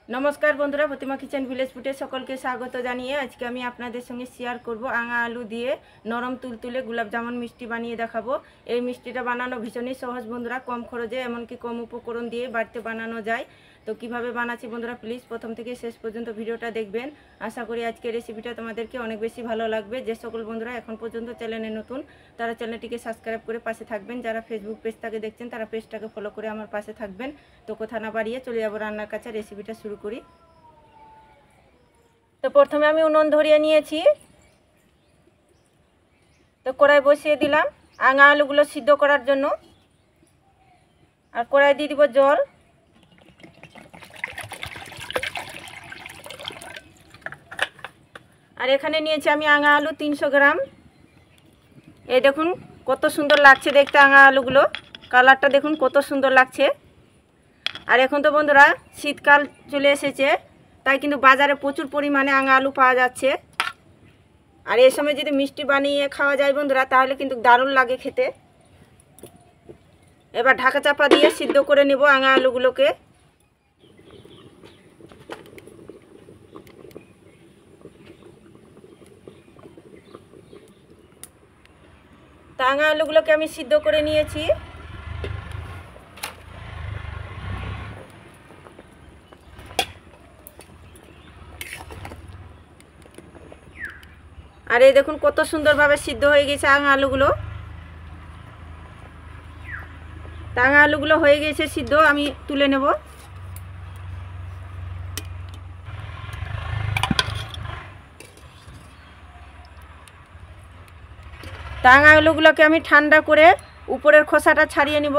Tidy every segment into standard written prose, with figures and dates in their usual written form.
নমস্কার বন্ধুরা, প্রতিমা kitchen village ফুডে সকলকে স্বাগত জানিয়ে আজকে আমি আপনাদের সঙ্গে শেয়ার করব আঙা আলু দিয়ে নরম তুলতুলে গোলাপ জামুন মিষ্টি বানিয়ে দেখাবো। এই মিষ্টিটা বানানো ভীষণই সহজ বন্ধুরা, কম খরচে এমনকি কম উপকরণ দিয়ে বাড়িতে বানানো যায়। তো কিভাবে বানাচ্ছি বন্ধুরা, প্লিজ প্রথম থেকে শেষ পর্যন্ত ভিডিওটা দেখবেন। আশা করি আজকের রেসিপিটা তোমাদেরকে অনেক বেশি ভালো লাগবে। যে সকল বন্ধুরা এখন পর্যন্ত চ্যানেলে নতুন, তারা চ্যানেলটিকে সাবস্ক্রাইব করে পাশে থাকবেন। যারা ফেসবুক পেজটাকে দেখছেন তারা পেজটাকে ফলো করে আমার পাশে থাকবেন। তো কথা না বাড়িয়ে চলে যাবো রান্নার কাছে, রেসিপিটা শুরু করি। তো প্রথমে আমি উনুন ধরিয়ে নিয়েছি, তো কড়াই বসিয়ে দিলাম আঙা আলুগুলো সিদ্ধ করার জন্য। আর কড়াই দিয়ে দিব জল। আর এখানে নিয়েছি আমি আঙা আলু 300 গ্রাম। এই দেখুন কত সুন্দর লাগছে দেখতে আঙা আলুগুলো, কালারটা দেখুন কত সুন্দর লাগছে। আর এখন তো বন্ধুরা শীতকাল চলে এসেছে, তাই কিন্তু বাজারে প্রচুর পরিমাণে আঙা আলু পাওয়া যাচ্ছে। আর এই সময় যদি মিষ্টি বানিয়ে খাওয়া যায় বন্ধুরা, তাহলে কিন্তু দারুণ লাগে খেতে। এবার ঢাকা চাপা দিয়ে সিদ্ধ করে নেব আঙা আলুগুলোকে। তা আঙা আলুগুলোকে আমি সিদ্ধ করে নিয়েছি। আর এই দেখুন কত সুন্দরভাবে সিদ্ধ হয়ে গেছে আঙা আলুগুলো। আঙা আলুগুলো হয়ে গেছে সিদ্ধ, আমি তুলে নেব। আঙা আলুগুলোকে আমি ঠান্ডা করে উপরের খোসাটা ছাড়িয়ে নিব।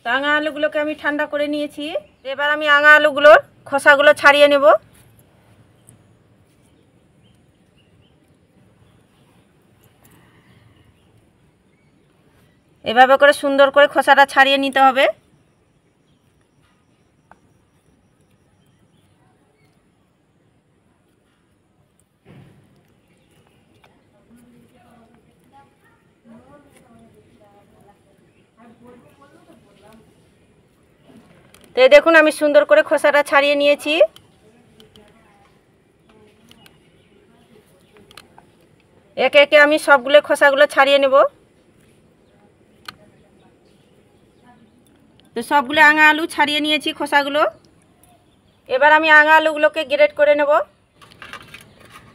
আঙা আলুগুলোকে আমি ঠান্ডা করে নিয়েছি। এবার আমি আঙা আলুগুলোর খোসাগুলো ছাড়িয়ে নেব। এভাবে করে সুন্দর করে খোসাটা ছাড়িয়ে নিতে হবে। তো এই দেখুন আমি সুন্দর করে খোসাটা ছাড়িয়ে নিয়েছি। একে একে আমি সবগুলো খোসাগুলো ছাড়িয়ে নেব। তো সবগুলো আঙা আলু ছাড়িয়ে নিয়েছি খোসাগুলো। এবার আমি আঙা আলুগুলোকে গ্রেট করে নেব।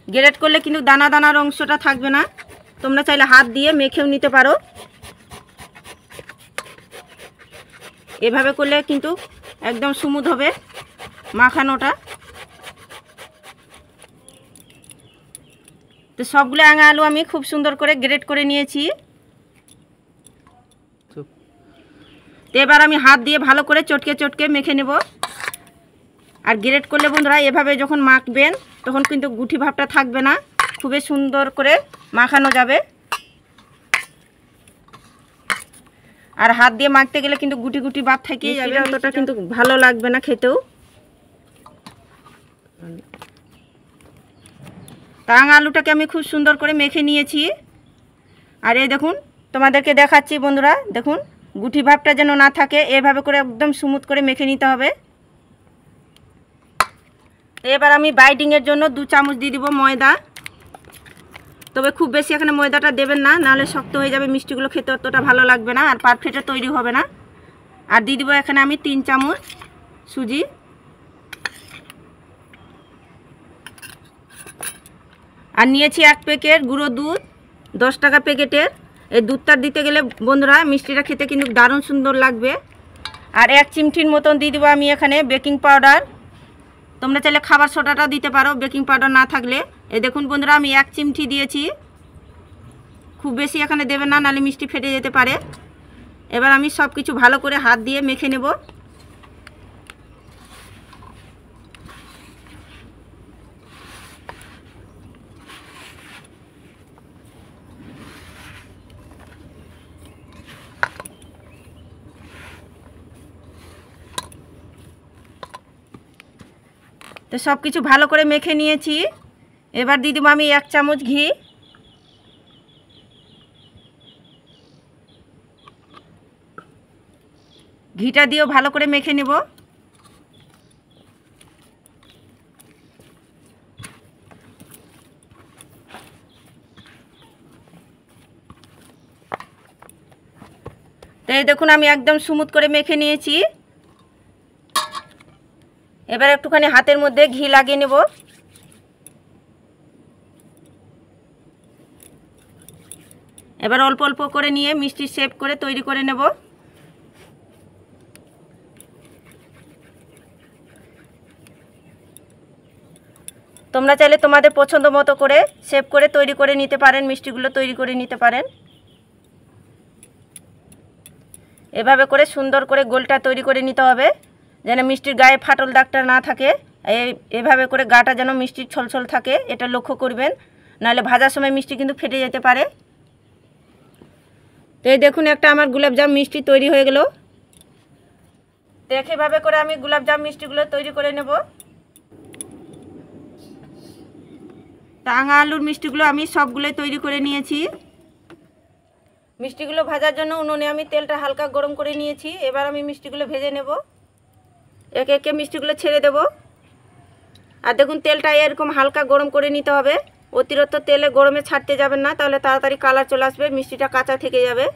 গ্রেট করলে কিন্তু দানা দানার অংশটা থাকবে না, তোমরা চাইলে হাত দিয়ে মেখেও নিতে পারো। এভাবে করলে কিন্তু একদম স্মুথ হবে মাখানোটা। তো সবগুলো আঙা আলু আমি খুব সুন্দর করে গ্রেট করে নিয়েছি। তো এবার আমি হাত দিয়ে ভালো করে চটকে চটকে মেখে নেব। আর গ্রেট করলে বন্ধুরা এভাবে যখন মাখবেন তখন কিন্তু গুটি ভাবটা থাকবে না, খুবই সুন্দর করে মাখানো যাবে। আর হাত দিয়ে মাখতে গেলে কিন্তু গুটি গুটি ভাব থেকেই যাবে, অতটা কিন্তু ভালো লাগবে না খেতেও। আঙা আলুটাকে আমি খুব সুন্দর করে মেখে নিয়েছি। আর এই দেখুন তোমাদেরকে দেখাচ্ছি বন্ধুরা, দেখুন গুটি ভাবটা যেন না থাকে, এভাবে করে একদম স্মুথ করে মেখে নিতে হবে। এবার আমি বাইডিংয়ের জন্য 2 চামচ দিয়ে দিব ময়দা। তবে খুব বেশি এখানে ময়দাটা দেবেন না, নাহলে শক্ত হয়ে যাবে, মিষ্টিগুলো খেতে অতটা ভালো লাগবে না আর পারফেক্টে তৈরি হবে না। আর দিয়ে দিব এখানে আমি 3 চামচ সুজি। আর নিয়েছি 1 প্যাকেট গুঁড়ো দুধ, 10 টাকা প্যাকেটের। এই দুধটা দিতে গেলে বন্ধুরা মিষ্টিটা খেতে কিন্তু দারুণ সুন্দর লাগবে। আর 1 চিমটির মতন দিয়ে দেবো আমি এখানে বেকিং পাউডার। তোমরা চাইলে খাবার সোডাটা দিতে পারো বেকিং পাউডার না থাকলে। এই দেখুন বন্ধুরা আমি 1 চিমটি দিয়েছি, খুব বেশি এখানে দেবেন না, নাহলে মিষ্টি ফেটে যেতে পারে। এবার আমি সব কিছু ভালো করে হাত দিয়ে মেখে নেব। তো সব কিছু ভালো করে মেখে নিয়েছি। এবার দিয়ে দেবো আমি 1 চামচ ঘি। ঘিটা দিয়েও ভালো করে মেখে নেব। তো এই দেখুন আমি একদম স্মুথ করে মেখে নিয়েছি। এবার একটুখানি হাতের মধ্যে ঘি লাগিয়ে নেব। এবার অল্প অল্প করে নিয়ে মিষ্টির শেপ করে তৈরি করে নেব। তোমরা চাইলে তোমাদের পছন্দ মতো করে শেপ করে তৈরি করে নিতে পারেন, মিষ্টিগুলো তৈরি করে নিতে পারেন। এভাবে করে সুন্দর করে গোলটা তৈরি করে নিতে হবে, যেন মিষ্টির গায়ে ফাটল দাগটা না থাকে। এভাবে করে গাটা যেন মিষ্টির ছলছল থাকে, এটা লক্ষ্য করবেন, নাহলে ভাজার সময় মিষ্টি কিন্তু ফেটে যেতে পারে। তো এই দেখুন একটা আমার গোলাপজাম মিষ্টি তৈরি হয়ে গেল। এভাবে করে আমি গোলাপজাম মিষ্টিগুলো তৈরি করে নেব। টাঙা আলুর মিষ্টিগুলো আমি সবগুলোই তৈরি করে নিয়েছি। মিষ্টিগুলো ভাজার জন্য উনুনে আমি তেলটা হালকা গরম করে নিয়েছি। এবার আমি মিষ্টিগুলো ভেজে নেব। একে একে মিষ্টিগুলো ছেড়ে দেব। আর দেখুন তেলটা এরকম হালকা গরম করে নিতে হবে, অতিরিক্ত তেলে গরমে ছাড়তে যাবেন না, তাহলে তাড়াতাড়ি কালার চলে আসবে, মিষ্টিটা কাঁচা থেকে যাবে।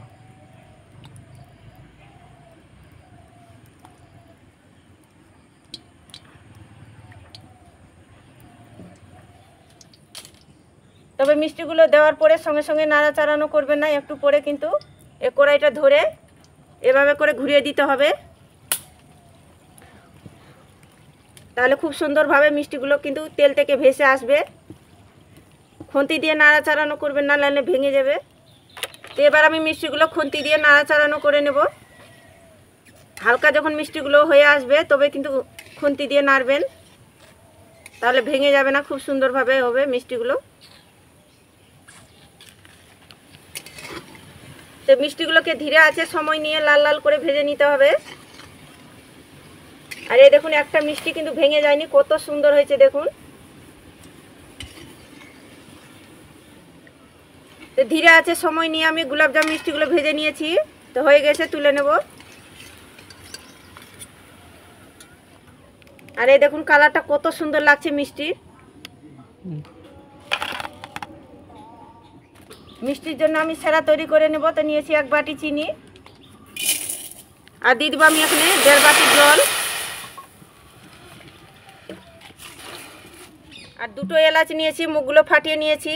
তবে মিষ্টিগুলো দেওয়ার পরে সঙ্গে সঙ্গে নাড়াচাড়ানো করবেন না, একটু পরে কিন্তু এই কড়াইটা ধরে এভাবে করে ঘুরিয়ে দিতে হবে, তাহলে খুব সুন্দরভাবে মিষ্টিগুলো কিন্তু তেল থেকে ভেসে আসবে। খুন্তি দিয়ে নাড়াচাড়ানো করবেন না, নাহলে ভেঙে যাবে। তো এবার আমি মিষ্টিগুলো খুন্তি দিয়ে নাড়াচাড়ানো করে নেব। হালকা যখন মিষ্টিগুলো হয়ে আসবে তবে কিন্তু খুন্তি দিয়ে নাড়বেন, তাহলে ভেঙে যাবে না, খুব সুন্দরভাবে হবে মিষ্টিগুলো। তো মিষ্টিগুলোকে ধীরে আছে সময় নিয়ে লাল লাল করে ভেজে নিতে হবে। আর এই দেখুন একটা মিষ্টি কিন্তু ভেঙে যায়নি, কত সুন্দর হয়েছে দেখুন। তো ধীরে আছে সময় নিয়ে আমি গোলাপজাম মিষ্টিগুলো ভেজে নিয়েছি। তো হয়ে গেছে, তুলে নেব। আর এই দেখুন কালারটা কত সুন্দর লাগছে মিষ্টির। মিষ্টির জন্য আমি সেরা তৈরি করে নেব। তো নিয়েছি 1 বাটি চিনি, আর দিয়ে দেবো আমি এখানে 1.5 বাটি জল, আর 2টো এলাচ নিয়েছি, মুখগুলো ফাটিয়ে নিয়েছি।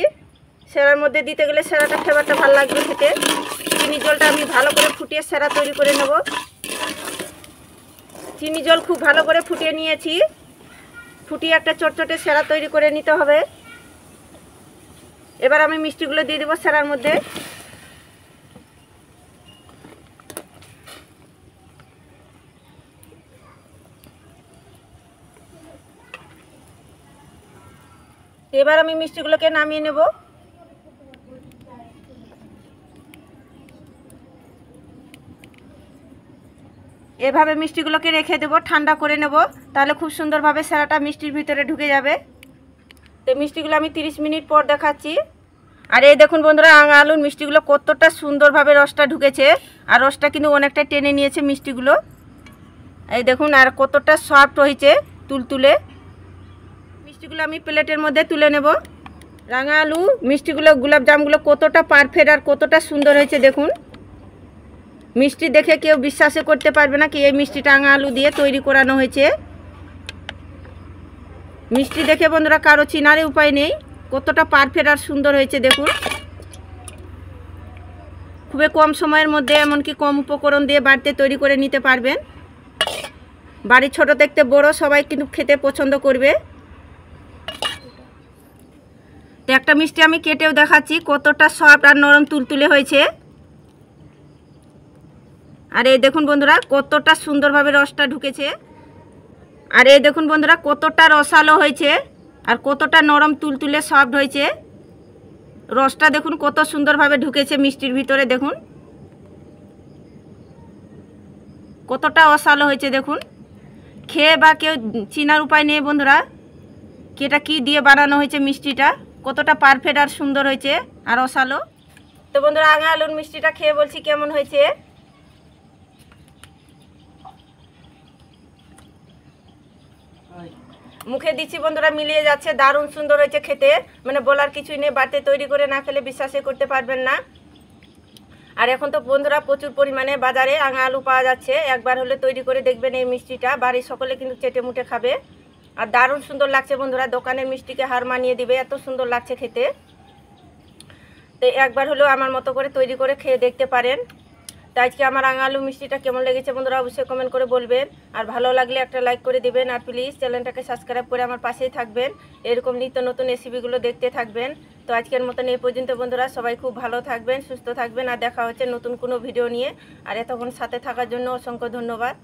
সেরার মধ্যে দিতে গেলে সেরাটা ফ্লেভারটা ভালো লাগবে খেতে। চিনি জলটা আমি ভালো করে ফুটিয়ে সেরা তৈরি করে নেব। চিনি জল খুব ভালো করে ফুটিয়ে নিয়েছি, ফুটিয়ে একটা চটচটে সেরা তৈরি করে নিতে হবে। এবার আমি মিষ্টিগুলো দিয়ে দেবো সেরার মধ্যে। এবার আমি মিষ্টিগুলোকে নামিয়ে নেব। এভাবে মিষ্টিগুলোকে রেখে দেবো, ঠান্ডা করে নেব, তাহলে খুব সুন্দরভাবে সেরাটা মিষ্টির ভিতরে ঢুকে যাবে। তো মিষ্টিগুলো আমি 30 মিনিট পর দেখাচ্ছি। আর এই দেখুন বন্ধুরা, আঙা আলুর মিষ্টিগুলো কতটা সুন্দরভাবে রসটা ঢুকেছে, আর রসটা কিন্তু অনেকটা টেনে নিয়েছে মিষ্টিগুলো। এই দেখুন আর কতটা সফট হয়েছে তুলতুলে। মিষ্টিগুলো আমি প্লেটের মধ্যে তুলে নেব। রাঙা আলু মিষ্টিগুলো গোলাপজামগুলো কতটা পারফেক্ট আর কতটা সুন্দর হয়েছে দেখুন। মিষ্টি দেখে কেউ বিশ্বাসই করতে পারবে না কি এই মিষ্টিটা রাঙা আলু দিয়ে তৈরি করানো হয়েছে। মিষ্টি দেখে বন্ধুরা কারো চিনারই উপায় নেই, কতটা পারফেক্ট আর সুন্দর হয়েছে দেখুন। খুবই কম সময়ের মধ্যে, এমনকি কম উপকরণ দিয়ে বাড়িতে তৈরি করে নিতে পারবেন। বাড়ির ছোট থেকে বড় সবাই কিন্তু খেতে পছন্দ করবে। তো একটা মিষ্টি আমি কেটেও দেখাচ্ছি, কতটা সফট আর নরম তুলতুলে হয়েছে। আর এই দেখুন বন্ধুরা কতটা সুন্দরভাবে রসটা ঢুকেছে। আর এই দেখুন বন্ধুরা কতটা রসালো হয়েছে আর কতটা নরম তুলতুলে সফট হয়েছে। রসটা দেখুন কত সুন্দরভাবে ঢুকেছে মিষ্টির ভিতরে, দেখুন কতটা রসালো হয়েছে দেখুন। খেয়ে বা কেউ চিনার উপায় নেই বন্ধুরা কি এটা কী দিয়ে বানানো হয়েছে মিষ্টিটা, কতটা পারফেক্ট আর সুন্দর হয়েছে আর রসালো। তো বন্ধুরা রাঙা আলুর মিষ্টিটা খেয়ে বলছি কেমন হয়েছে। মুখে দিচ্ছি বন্ধুরা মিলিয়ে যাচ্ছে, দারুণ সুন্দর হয়েছে খেতে, মানে বলার কিছুই নেই। বাড়িতে তৈরি করে না খেলে বিশ্বাসই করতে পারবেন না। আর এখন তো বন্ধুরা প্রচুর পরিমাণে বাজারে আঙা আলু পাওয়া যাচ্ছে। একবার হলে তৈরি করে দেখবেন এই মিষ্টিটা, বাড়ির সকলে কিন্তু চেটে মুটে খাবে। আর দারুণ সুন্দর লাগছে বন্ধুরা, দোকানের মিষ্টিকে হার মানিয়ে দিবে, এত সুন্দর লাগছে খেতে। তো একবার হলেও আমার মতো করে তৈরি করে খেয়ে দেখতে পারেন। তো আজকে আমার আঙা আলু মিষ্টিটা কেমন লেগেছে বন্ধুরা অবশ্যই কমেন্ট করে বলবেন। আর ভালো লাগলে একটা লাইক করে দিবেন। আর প্লিজ চ্যানেলটাকে সাবস্ক্রাইব করে আমার পাশেই থাকবেন, এরকম নিত্য নতুন রেসিপিগুলো দেখতে থাকবেন। তো আজকের মতন এই পর্যন্ত বন্ধুরা, সবাই খুব ভালো থাকবেন, সুস্থ থাকবেন। আর দেখা হচ্ছে নতুন কোনো ভিডিও নিয়ে। আর এতক্ষণ সাথে থাকার জন্য অসংখ্য ধন্যবাদ।